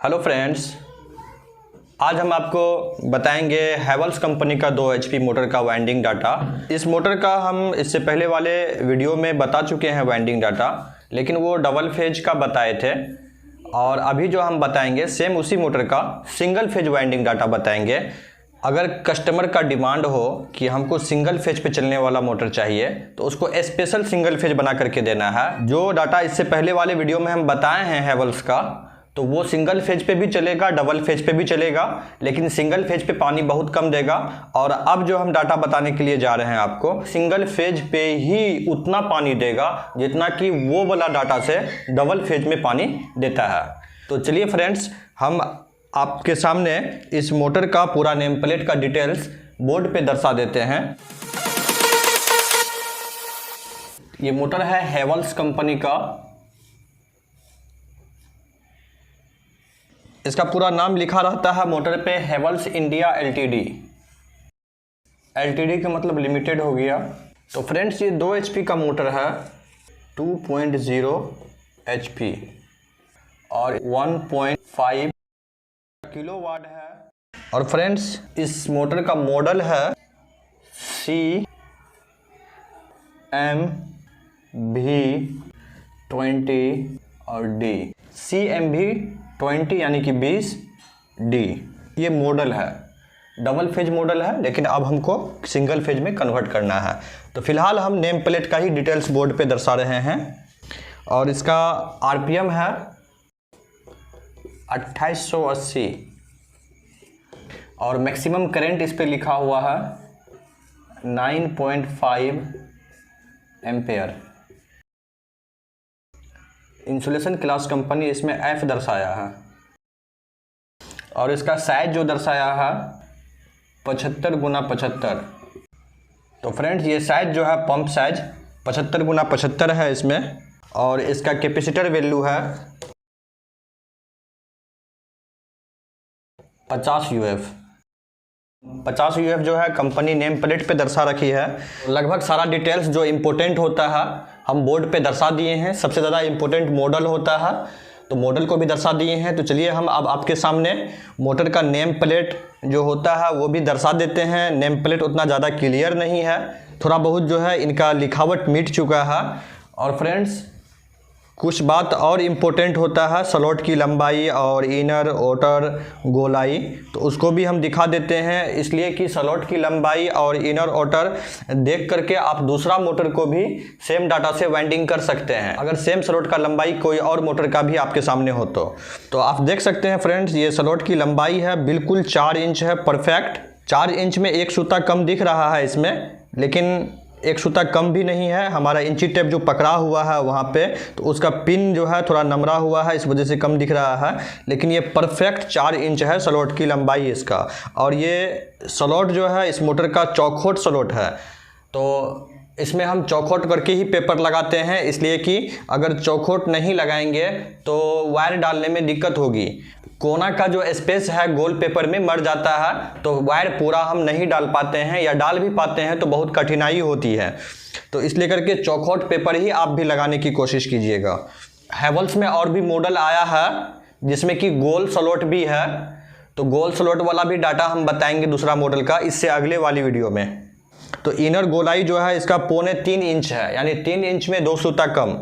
Hello friends, आज हम आपको बताएंगे हैवेल्स कंपनी का 2 HP मोटर का वाइंडिंग डाटा। इस मोटर का हम इससे पहले वाले वीडियो में बता चुके हैं वाइंडिंग डाटा, लेकिन वो डबल फेज का बताए थे। और अभी जो हम बताएंगे सेम उसी मोटर का सिंगल फेज वाइंडिंग डाटा बताएंगे। अगर कस्टमर का डिमांड हो कि हमको सिंगल फेज पे चलने वाला मोटर चाहिए तो उसको स्पेशल सिंगल फेज बना करके देना है। जो डाटा इससे पहले वाले वीडियो में हम बताए हैं हैवेल्स का, तो वो सिंगल फेज पे भी चलेगा, डबल फेज पे भी चलेगा, लेकिन सिंगल फेज पे पानी बहुत कम देगा। और अब जो हम डाटा बताने के लिए जा रहे हैं आपको, सिंगल फेज पे ही उतना पानी देगा जितना कि वो वाला डाटा से डबल फेज में पानी देता है। तो चलिए फ्रेंड्स, हम आपके सामने इस मोटर का पूरा नेम प्लेट का डिटेल्स बोर्ड पे दर्शा देते हैं। ये मोटर है हैवेल्स कंपनी का। इसका पूरा नाम लिखा रहता है मोटर पे हैवेल्स इंडिया एलटीडी। एलटीडी का मतलब लिमिटेड हो गया। तो फ्रेंड्स, ये 2 HP का मोटर है, 2.0 HP और 1.5 किलोवाट है। और फ्रेंड्स, इस मोटर का मॉडल है CMV20 और D। CMV20 यानी कि 20, D ये मॉडल है। डबल फेज मॉडल है, लेकिन अब हमको सिंगल फेज में कन्वर्ट करना है। तो फिलहाल हम नेम प्लेट का ही डिटेल्स बोर्ड पे दर्शा रहे हैं। और इसका RPM है 2880 और मैक्सिमम करंट इस पे लिखा हुआ है 9.5 एम्पेयर। इंसुलेशन क्लास कंपनी इसमें F दर्शाया है। और इसका साइज जो दर्शाया है 75x75। तो फ्रेंड्स, ये साइज जो है पंप साइज 75x75 है इसमें। और इसका कैपेसिटर वैल्यू है 50 UF। 50 UF जो है कंपनी नेम प्लेट पे दर्शा रखी है। लगभग सारा डिटेल्स जो इम्पोर्टेंट होता है हम बोर्ड पे दर्शा दिए हैं। सबसे ज़्यादा इम्पोर्टेंट मॉडल होता है, तो मॉडल को भी दर्शा दिए हैं। तो चलिए हम अब आपके सामने मोटर का नेम प्लेट जो होता है वो भी दर्शा देते हैं। नेम प्लेट उतना ज़्यादा क्लियर नहीं है, थोड़ा बहुत जो है इनका लिखावट मिट चुका है। और फ्रेंड्स, कुछ बात और इम्पोर्टेंट होता है, स्लॉट की लंबाई और इनर आउटर गोलाई, तो उसको भी हम दिखा देते हैं। इसलिए कि स्लॉट की लंबाई और इनर आउटर देख करके आप दूसरा मोटर को भी सेम डाटा से वाइंडिंग कर सकते हैं, अगर सेम स्लॉट का लंबाई कोई और मोटर का भी आपके सामने हो तो आप देख सकते हैं फ्रेंड्स, ये स्लॉट की लंबाई है बिल्कुल 4 इंच है, परफेक्ट। 4 इंच में एक सूता कम दिख रहा है इसमें, लेकिन एक सूता कम भी नहीं है। हमारा इंची टेप जो पकड़ा हुआ है वहाँ पे, तो उसका पिन जो है थोड़ा नमरा हुआ है, इस वजह से कम दिख रहा है। लेकिन ये परफेक्ट 4 इंच है स्लॉट की लंबाई इसका। और ये स्लॉट जो है इस मोटर का चौखोट स्लॉट है। तो इसमें हम चौखोट करके ही पेपर लगाते हैं, इसलिए कि अगर चौखोट नहीं लगाएंगे तो वायर डालने में दिक्कत होगी। कोना का जो स्पेस है गोल पेपर में मर जाता है, तो वायर पूरा हम नहीं डाल पाते हैं, या डाल भी पाते हैं तो बहुत कठिनाई होती है। तो इसलिए करके चौखोट पेपर ही आप भी लगाने की कोशिश कीजिएगा। हैवेल्स में और भी मॉडल आया है जिसमें कि गोल स्लॉट भी है, तो गोल स्लॉट वाला भी डाटा हम बताएंगे दूसरा मॉडल का इससे अगले वाली वीडियो में। तो इनर गोलाई जो है इसका 3.25 इंच है, यानी 3 इंच में 2 सूता कम।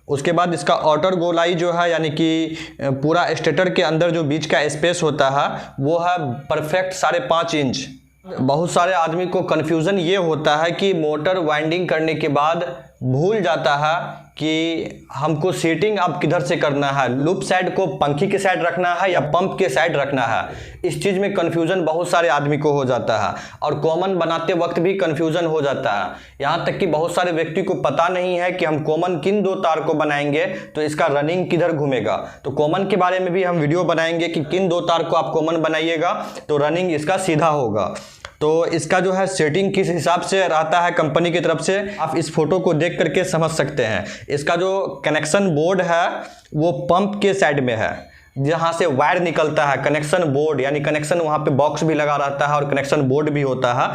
उसके बाद इसका आउटर गोलाई जो है, यानी कि पूरा स्टेटर के अंदर जो बीच का स्पेस होता है वो है परफेक्ट 5.5 इंच। बहुत सारे आदमी को कन्फ्यूज़न ये होता है कि मोटर वाइंडिंग करने के बाद भूल जाता है कि हमको सेटिंग अब किधर से करना है, लूप साइड को पंखी के साइड रखना है या पंप के साइड रखना है। इस चीज़ में कन्फ्यूज़न बहुत सारे आदमी को हो जाता है, और कॉमन बनाते वक्त भी कन्फ्यूज़न हो जाता है। यहाँ तक कि बहुत सारे व्यक्ति को पता नहीं है कि हम कॉमन किन 2 तार को बनाएंगे तो इसका रनिंग किधर घूमेगा। तो कॉमन के बारे में भी हम वीडियो बनाएंगे कि किन 2 तार को आप कॉमन बनाइएगा तो रनिंग इसका सीधा होगा। तो इसका जो है सेटिंग किस हिसाब से रहता है कंपनी की तरफ से, आप इस फोटो को देख करके समझ सकते हैं। इसका जो कनेक्शन बोर्ड है वो पंप के साइड में है, जहाँ से वायर निकलता है, कनेक्शन बोर्ड यानी कनेक्शन, वहाँ पे बॉक्स भी लगा रहता है और कनेक्शन बोर्ड भी होता है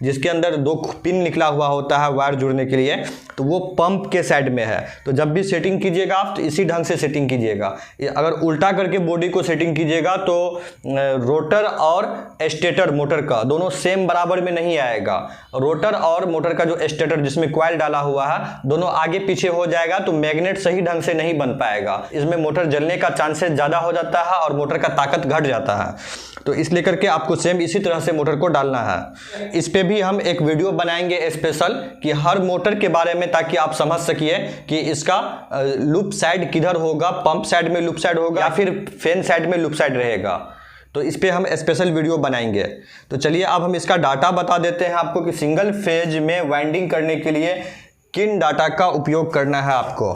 जिसके अंदर 2 पिन निकला हुआ होता है वायर जुड़ने के लिए, तो वो पंप के साइड में है। तो जब भी सेटिंग कीजिएगा आप तो इसी ढंग से सेटिंग कीजिएगा। अगर उल्टा करके बॉडी को सेटिंग कीजिएगा तो रोटर और स्टेटर मोटर का दोनों सेम बराबर में नहीं आएगा। रोटर और मोटर का जो स्टेटर जिसमें कॉइल डाला हुआ है दोनों आगे पीछे हो जाएगा तो मैग्नेट सही ढंग से नहीं बन पाएगा। इसमें मोटर जलने का चांसेस ज़्यादा हो जाता है और मोटर का ताकत घट जाता है। तो इसलिए करके आपको सेम इसी तरह से मोटर को डालना है। इस पे भी हम एक वीडियो बनाएंगे स्पेशल कि हर मोटर के बारे में, ताकि आप समझ सकिए कि इसका लूप साइड किधर होगा, पंप साइड में लूप साइड होगा या फिर फैन साइड में लूप साइड रहेगा। तो इस पे हम स्पेशल वीडियो बनाएंगे। तो चलिए अब हम इसका डाटा बता देते हैं आपको कि सिंगल फेज में वाइंडिंग करने के लिए किन डाटा का उपयोग करना है आपको।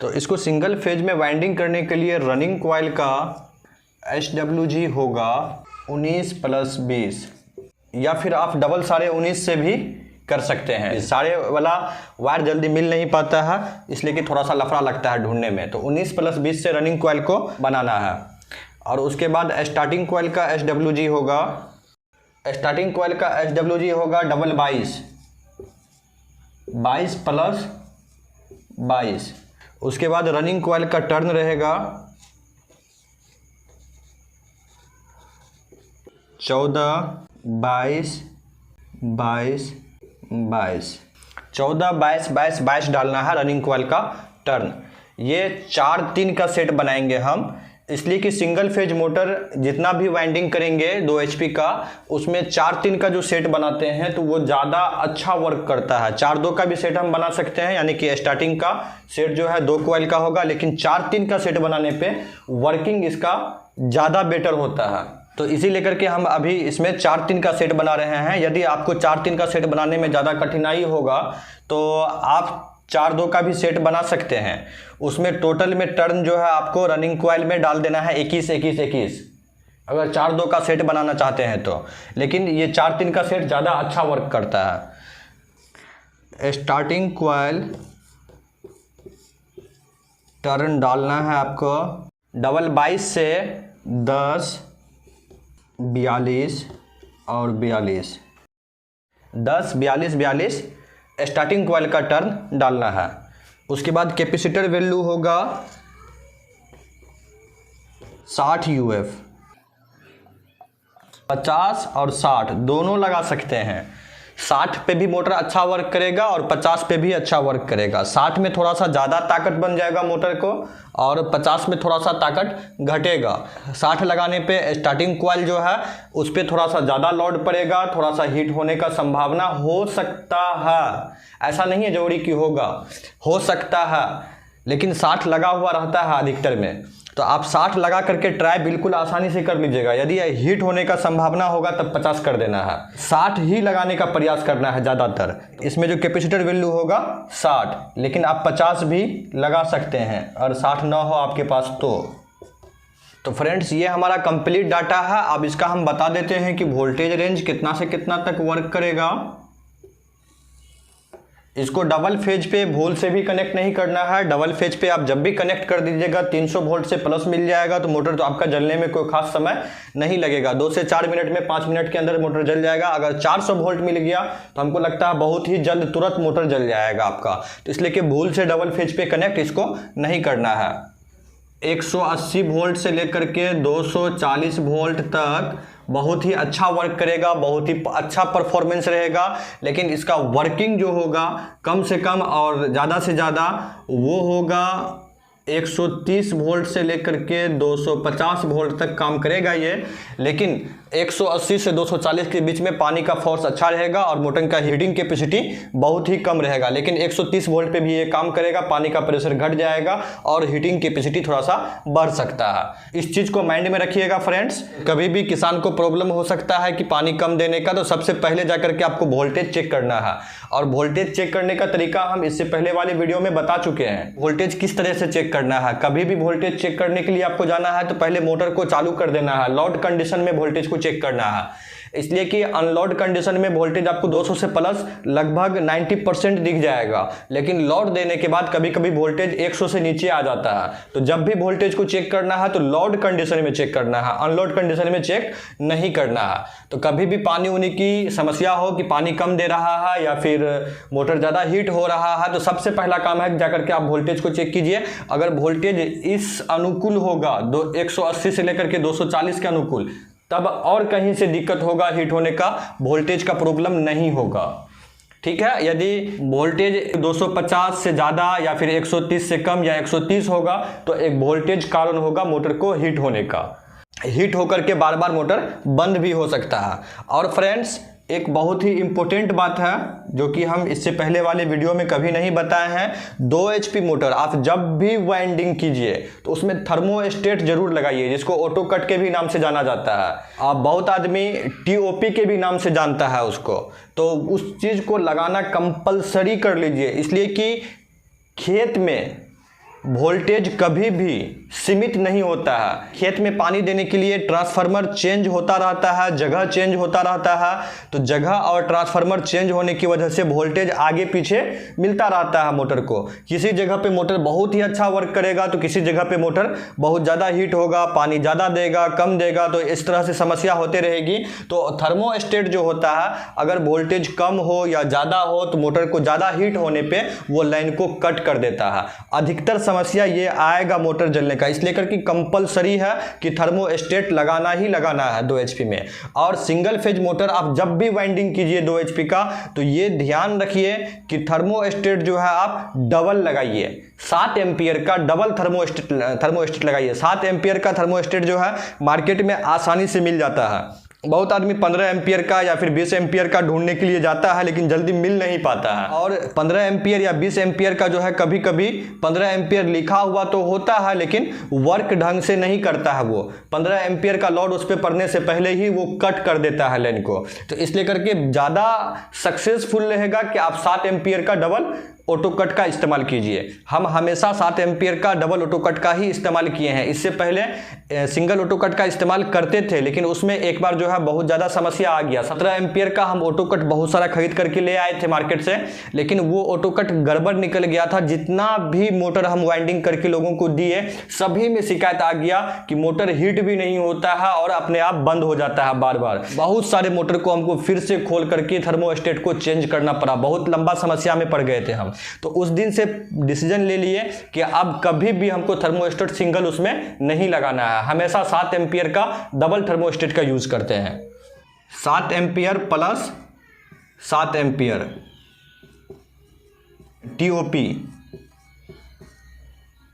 तो इसको सिंगल फेज में वाइंडिंग करने के लिए रनिंग कॉइल का SWG होगा 19+20 या फिर आप डबल 19.5 से भी कर सकते हैं। सारे वाला वायर जल्दी मिल नहीं पाता है इसलिए कि थोड़ा सा लफड़ा लगता है ढूंढने में। तो 19+20 से रनिंग कॉइल को बनाना है। और उसके बाद स्टार्टिंग कॉइल का SWG होगा, स्टार्टिंग कॉइल का SWG होगा डबल 22 22+22। उसके बाद रनिंग कॉइल का टर्न रहेगा 14 22 22 22। 14 22 22 22 डालना है रनिंग कॉइल का टर्न। ये 4-3 का सेट बनाएंगे हम, इसलिए कि सिंगल फेज मोटर जितना भी वाइंडिंग करेंगे 2 HP का, उसमें 4-3 का जो सेट बनाते हैं तो वो ज़्यादा अच्छा वर्क करता है। 4-2 का भी सेट हम बना सकते हैं, यानी कि स्टार्टिंग का सेट जो है 2 कॉइल का होगा, लेकिन 4-3 का सेट बनाने पे वर्किंग इसका ज़्यादा बेटर होता है। तो इसी लेकर के हम अभी इसमें 4-3 का सेट बना रहे हैं। यदि आपको 4-3 का सेट बनाने में ज़्यादा कठिनाई होगा तो आप 4-2 का भी सेट बना सकते हैं। उसमें टोटल में टर्न जो है आपको रनिंग कॉइल में डाल देना है 21 21 21, अगर 4-2 का सेट बनाना चाहते हैं तो। लेकिन ये 4-3 का सेट ज़्यादा अच्छा वर्क करता है। स्टार्टिंग कॉइल टर्न डालना है आपको डबल 22 से 10 42 और 42, 10 42 42 स्टार्टिंग कॉइल का टर्न डालना है। उसके बाद कैपेसिटर वैल्यू होगा 60 UF। 50 और 60 दोनों लगा सकते हैं। 60 पे भी मोटर अच्छा वर्क करेगा और 50 पे भी अच्छा वर्क करेगा। 60 में थोड़ा सा ज़्यादा ताकत बन जाएगा मोटर को और 50 में थोड़ा सा ताकत घटेगा। 60 लगाने पे स्टार्टिंग कॉइल जो है उस पर थोड़ा सा ज़्यादा लोड पड़ेगा, थोड़ा सा हीट होने का संभावना हो सकता है। ऐसा नहीं है जरूरी कि होगा, हो सकता है, लेकिन 60 लगा हुआ रहता है अधिकतर में। तो आप 60 लगा करके ट्राई बिल्कुल आसानी से कर लीजिएगा। यदि हीट होने का संभावना होगा तब 50 कर देना है। 60 ही लगाने का प्रयास करना है ज़्यादातर। इसमें जो कैपेसिटर वैल्यू होगा 60, लेकिन आप 50 भी लगा सकते हैं और 60 ना हो आपके पास तो फ्रेंड्स ये हमारा कंप्लीट डाटा है। अब इसका हम बता देते हैं कि वोल्टेज रेंज कितना से कितना तक वर्क करेगा। इसको डबल फेज पे भूल से भी कनेक्ट नहीं करना है। डबल फेज पे आप जब भी कनेक्ट कर दीजिएगा 300 वोल्ट से प्लस मिल जाएगा तो मोटर तो आपका जलने में कोई खास समय नहीं लगेगा। 2 से 4 मिनट में 5 मिनट के अंदर मोटर जल जाएगा। अगर 400 वोल्ट मिल गया तो हमको लगता है बहुत ही जल्द तुरंत मोटर जल जाएगा आपका। तो इसलिए कि भूल से डबल फेज पे कनेक्ट इसको नहीं करना है। 180 वोल्ट से लेकर के 240 वोल्ट तक बहुत ही अच्छा वर्क करेगा, बहुत ही अच्छा परफॉर्मेंस रहेगा। लेकिन इसका वर्किंग जो होगा कम से कम और ज़्यादा से ज़्यादा वो होगा 130 वोल्ट से लेकर के 250 वोल्ट तक काम करेगा ये। लेकिन 180 से 240 के बीच में पानी का फोर्स अच्छा रहेगा और मोटर का हीटिंग कैपेसिटी बहुत ही कम रहेगा। लेकिन 130 वोल्ट पे भी ये काम करेगा, पानी का प्रेशर घट जाएगा और हीटिंग कैपेसिटी थोड़ा सा बढ़ सकता है। इस चीज़ को माइंड में रखिएगा फ्रेंड्स। कभी भी किसान को प्रॉब्लम हो सकता है कि पानी कम देने का, तो सबसे पहले जाकर के आपको वोल्टेज चेक करना है। और वोल्टेज चेक करने का तरीका हम इससे पहले वाले वीडियो में बता चुके हैं। वोल्टेज किस तरह से चेक करना है, कभी भी वोल्टेज चेक करने के लिए आपको जाना है तो पहले मोटर को चालू कर देना है। लोड कंडीशन में वोल्टेज को चेक करना है। इसलिए कि अनलोड कंडीशन में वोल्टेज आपको 200 से प्लस लगभग 90% दिख जाएगा, लेकिन लोड देने के बाद कभी कभी वोल्टेज 100 से नीचे आ जाता है। तो जब भी वोल्टेज को चेक करना है तो लोड कंडीशन में चेक करना है, अनलोड कंडीशन में चेक नहीं करना है। तो कभी भी पानी होने की समस्या हो कि पानी कम दे रहा है या फिर मोटर ज़्यादा हीट हो रहा है, तो सबसे पहला काम है जाकर के आप वोल्टेज को चेक कीजिए। अगर वोल्टेज इस अनुकूल होगा 180 से लेकर के 240 के अनुकूल, तब और कहीं से दिक्कत होगा हीट होने का, वोल्टेज का प्रॉब्लम नहीं होगा। ठीक है, यदि वोल्टेज 250 से ज़्यादा या फिर 130 से कम या 130 होगा तो एक वोल्टेज कारण होगा मोटर को हीट होने का। हीट होकर के बार बार मोटर बंद भी हो सकता है। और फ्रेंड्स, एक बहुत ही इम्पोर्टेंट बात है जो कि हम इससे पहले वाले वीडियो में कभी नहीं बताए हैं। 2 HP मोटर आप जब भी वाइंडिंग कीजिए तो उसमें थर्मोस्टेट जरूर लगाइए, जिसको ऑटो कट के भी नाम से जाना जाता है। आप बहुत आदमी TOP के भी नाम से जानता है उसको। तो उस चीज़ को लगाना कंपलसरी कर लीजिए, इसलिए कि खेत में वोल्टेज कभी भी सीमित नहीं होता है। खेत में पानी देने के लिए ट्रांसफार्मर चेंज होता रहता है, जगह चेंज होता रहता है। तो जगह और ट्रांसफार्मर चेंज होने की वजह से वोल्टेज आगे पीछे मिलता रहता है मोटर को। किसी जगह पे मोटर बहुत ही अच्छा वर्क करेगा तो किसी जगह पे मोटर बहुत ज़्यादा हीट होगा, पानी ज़्यादा देगा, कम देगा, तो इस तरह से समस्या होते रहेगी। तो थर्मोस्टेट जो होता है, अगर वोल्टेज कम हो या ज़्यादा हो तो मोटर को ज़्यादा हीट होने पर वो लाइन को कट कर देता है। अधिकतर समस्या ये आएगा मोटर जलने का, इसलिए करके कंपलसरी है कि थर्मोस्टेट लगाना ही लगाना है 2 HP में। और सिंगल फेज मोटर आप जब भी वाइंडिंग कीजिए 2 HP का, तो ये ध्यान रखिए कि थर्मोस्टेट जो है आप डबल लगाइए। 7 एम्पियर का डबल थर्मोस्टेट लगाइए। 7 एम्पियर का थर्मोस्टेट जो है मार्केट में आसानी से मिल जाता है। बहुत आदमी 15 एम्पियर का या फिर 20 एम्पियर का ढूंढने के लिए जाता है, लेकिन जल्दी मिल नहीं पाता है। और 15 एम्पियर या 20 एम्पियर का जो है कभी कभी 15 एम्पियर लिखा हुआ तो होता है, लेकिन वर्क ढंग से नहीं करता है। वो 15 एम्पियर का लोड उस पर पड़ने से पहले ही वो कट कर देता है लाइन को। तो इसलिए करके ज़्यादा सक्सेसफुल रहेगा कि आप 7 एम्पियर का डबल ऑटो कट का इस्तेमाल कीजिए। हम हमेशा 7 एम्पियर का डबल ऑटो कट का ही इस्तेमाल किए हैं। इससे पहले सिंगल ऑटो कट का इस्तेमाल करते थे, लेकिन उसमें एक बार जो है बहुत ज़्यादा समस्या आ गया। 17 एम्पियर का हम ऑटो कट बहुत सारा खरीद करके ले आए थे मार्केट से, लेकिन वो ऑटो कट गड़बड़ निकल गया था। जितना भी मोटर हम वाइंडिंग करके लोगों को दिए, सभी में शिकायत आ गया कि मोटर हीट भी नहीं होता है और अपने आप बंद हो जाता है बार बार। बहुत सारे मोटर को हमको फिर से खोल करके थर्मोस्टेट को चेंज करना पड़ा। बहुत लंबा समस्या में पड़ गए थे हम। तो उस दिन से डिसीजन ले लिए कि अब कभी भी हमको थर्मोस्टेट सिंगल उसमें नहीं लगाना है। हमेशा 7 एम्पियर का डबल थर्मोस्टेट का यूज करते हैं। 7 ampere plus 7 ampere TOP,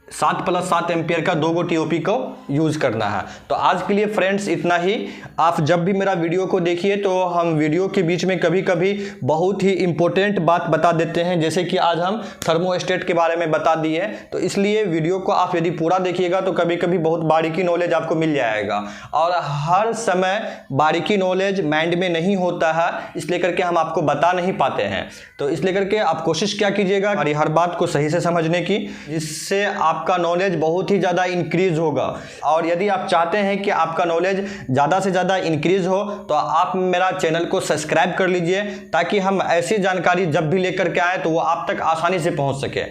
7 plus 7 ampere का 2 TOP को यूज करना है। तो आज के लिए फ्रेंड्स इतना ही। आप जब भी मेरा वीडियो को देखिए तो हम वीडियो के बीच में कभी कभी बहुत ही इंपॉर्टेंट बात बता देते हैं, जैसे कि आज हम थर्मोस्टेट के बारे में बता दिए। तो इसलिए वीडियो को आप यदि पूरा देखिएगा तो कभी कभी बहुत बारीकी नॉलेज आपको मिल जाएगा। और हर समय बारीकी नॉलेज माइंड में नहीं होता है, इसलिए करके हम आपको बता नहीं पाते हैं। तो इसलिए करके आप कोशिश क्या कीजिएगा हमारी हर बात को सही से समझने की, जिससे आपका नॉलेज बहुत ही ज़्यादा इंक्रीज होगा। और यदि आप चाहते हैं कि आपका नॉलेज ज़्यादा से ज़्यादा इंक्रीज हो तो आप मेरा चैनल को सब्सक्राइब कर लीजिए, ताकि हम ऐसी जानकारी जब भी लेकर के आए तो वो आप तक आसानी से पहुंच सके।